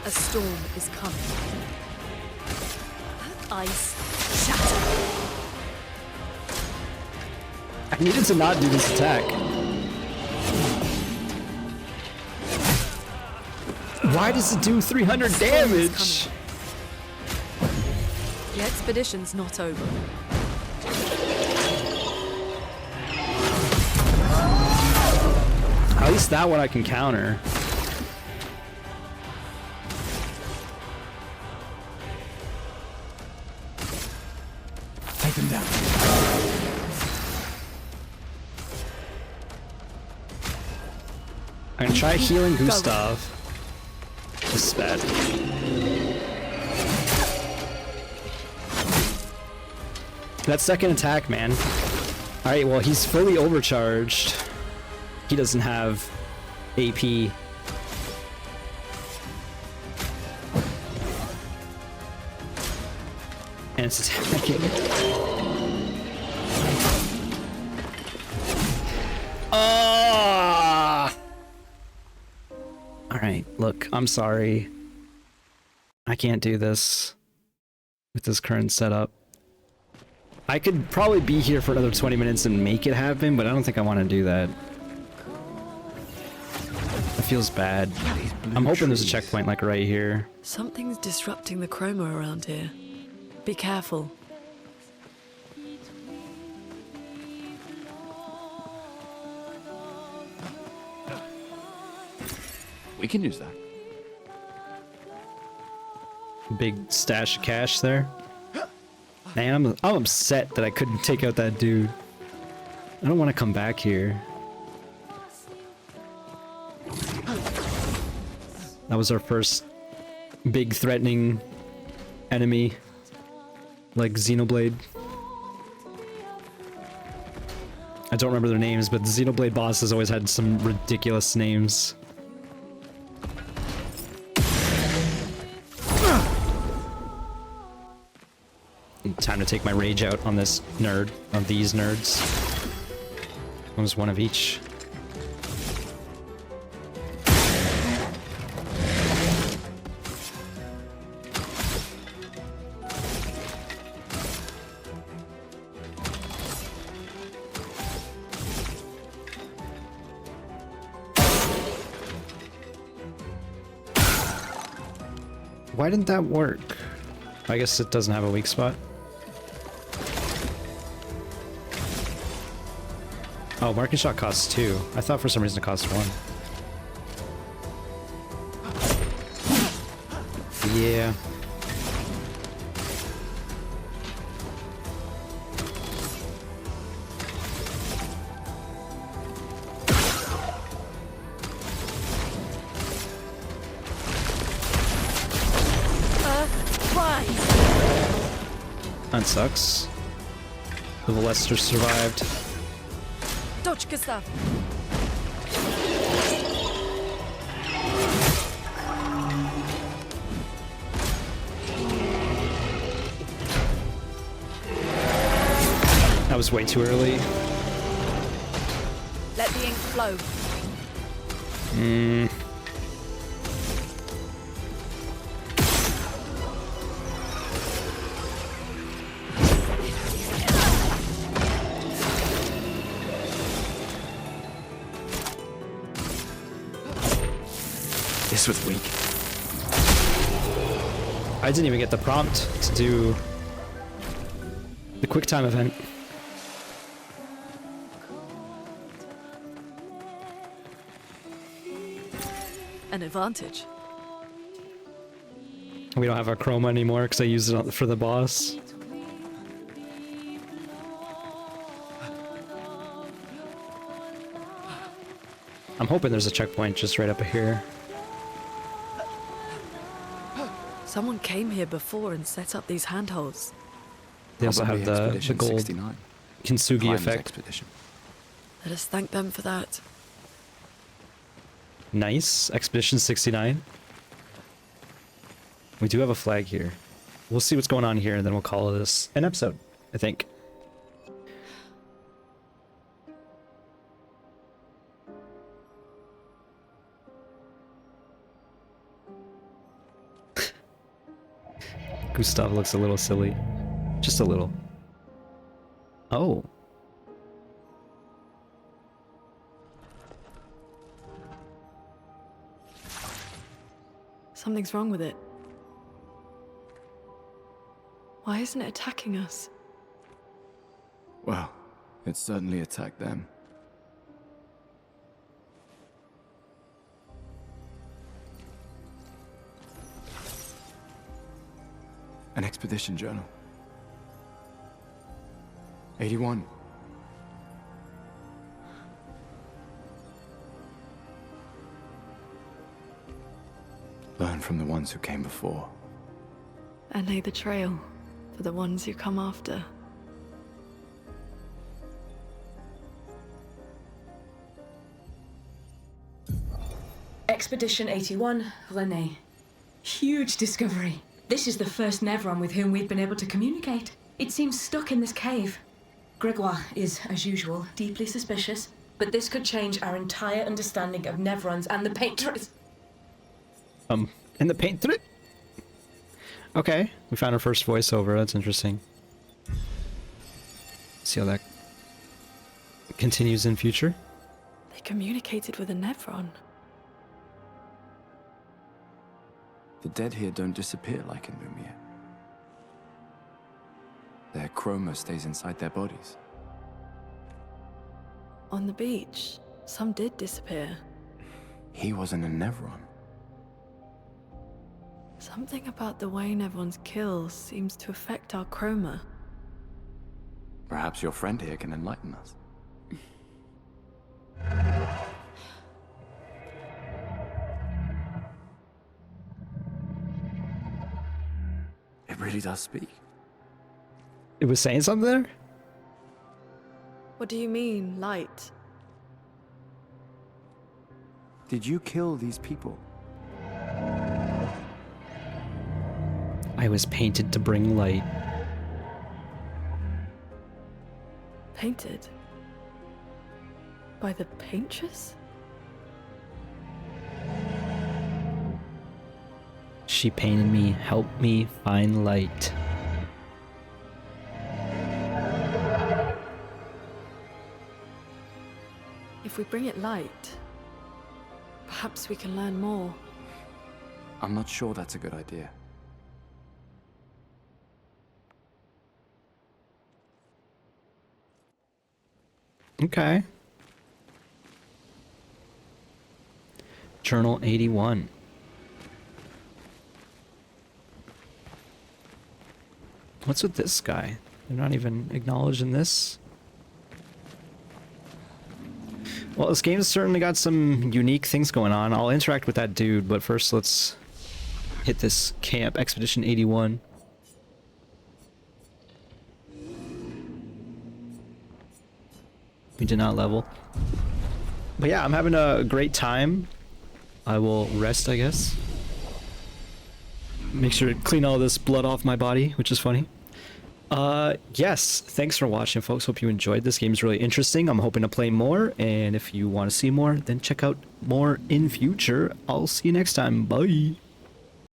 storm is coming. Ice, shatter. I needed to not do this attack. Why does it do 300 damage? The expedition's not over. At least that one I can counter. Take them down. I'm gonna try healing Gustav. This is bad. That second attack, man. Alright, well, he's fully overcharged. He doesn't have AP. And it's attacking. Alright, look, I'm sorry. I can't do this with this current setup. I could probably be here for another 20 minutes and make it happen, but I don't think I want to do that. It feels bad. I'm hoping there's a checkpoint like right here. Something's disrupting the chroma around here. Be careful. We can use that. Big stash of cash there. Man, I'm upset that I couldn't take out that dude. I don't want to come back here. That was our first big threatening enemy. like Xenoblade. I don't remember their names, but the Xenoblade bosses always had some ridiculous names. Time to take my rage out on this nerd, on these nerds. Almost one of each. Why didn't that work? I guess it doesn't have a weak spot. Oh, marking shot costs 2. I thought for some reason it cost 1. Yeah. That sucks. The Lester survived. Dodge, Gustav. That was way too early. Let the ink flow. This was weak. I didn't even get the prompt to do the quick time event. An advantage. We don't have our chroma anymore because I used it for the boss. I'm hoping there's a checkpoint just right up here. Someone came here before and set up these handholds. They also have the Expedition gold 69. Kintsugi Climbers effect. Expedition. Let us thank them for that. Nice. Expedition 69. We do have a flag here. We'll see what's going on here, and then we'll call this an episode, I think. Gustav looks a little silly. Just a little. Oh. Something's wrong with it. Why isn't it attacking us? Well, it certainly attacked them. An expedition journal. 81. Learn from the ones who came before. And lay the trail for the ones who come after. Expedition 81, René. Huge discovery. This is the first Nevron with whom we've been able to communicate. It seems stuck in this cave. Gregoire is, as usual, deeply suspicious, but this could change our entire understanding of Nevrons and the Painters. And the paint. Okay, we found our first voiceover. That's interesting. See how that continues in future. They communicated with a Nevron. The dead here don't disappear like in Lumiere. Their chroma stays inside their bodies. On the beach, some did disappear. He wasn't a Nevron. Something about the way Nevrons kill seems to affect our chroma. Perhaps your friend here can enlighten us. It really does speak. It was saying something there? What do you mean, light? Did you kill these people? I was painted to bring light. Painted? By the paintress? She painted me, helped me find light. If we bring it light, perhaps we can learn more. I'm not sure that's a good idea. Okay. Journal 81. What's with this guy? They're not even acknowledging this. Well, this game's certainly got some unique things going on. I'll interact with that dude, but first let's hit this camp, Expedition 81. We did not level. But yeah, I'm having a great time. I will rest, I guess. Make sure to clean all this blood off my body, which is funny. Yes, thanks for watching, folks. Hope you enjoyed. This game is really interesting. I'm hoping to play more, and if you want to see more, then check out more in future. I'll see you next time. Bye.